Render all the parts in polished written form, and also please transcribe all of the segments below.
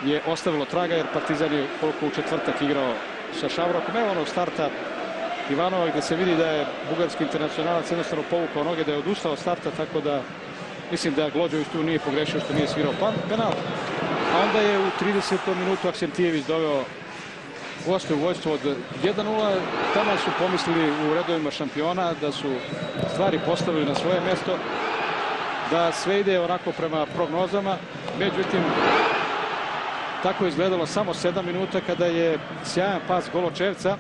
je ostavilo traga, jer Partizan je koliko u četvrtak igrao sa Šavrokom. Evo onog starta Ivanova gdje se vidi da je bugarski internacionalac jednostavno povukao noge, da je odustao od starta, tako da mislim da Glođević tu nije pogrešio što nije svirao penal. A onda je u 30. minutu Aksentijević doveo goste u vojstvo od 1:0. Tamo su pomislili u redovima šampiona da su stvari postavili na svoje mjesto, da sve ide onako prema prognozama. Međutim, tako je izgledalo samo 7 minuta kada je sjajan pas Goločevca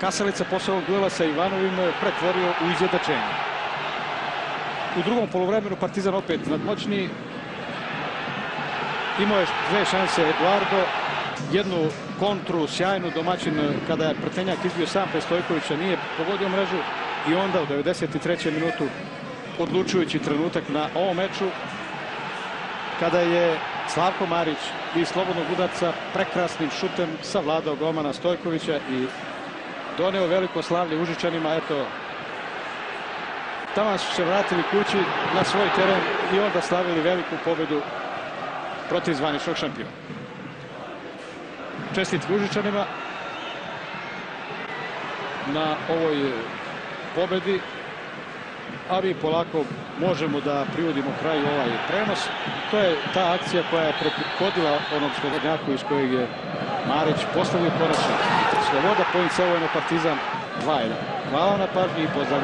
Kasalica posle ovog duela sa Ivanovim pretvorio u izjednačenje. U drugom poluvremenu Partizan opet nadmoćniji. Imao je dve šanse Eduardo, jednu kontru sjajnu, domaćin kada je Prtenjak izbio sam pre Stojkovića, nije pogodio mrežu, i onda u 93. minutu odlučujući trenutak na ovom meču kada je Slavko Marić iz slobodnog udarca prekrasnim šutem savladao golmana Stojkovića i doneo veliko slavlje Užičanima. Eto, tamo su se vratili kući na svoj teren i onda slavili veliku pobedu protiv zvaničnog šampiona. Čestitke Užičanima na ovoj pobedi, a mi polako možemo da privodimo kraju ovaj prenos. To je ta akcija koja je prethodila onom slobodnjaku iz kojeg je Marić postavio konačno. Sloboda, point Partizan 2:1. Hvala na pažnji i pozdrav.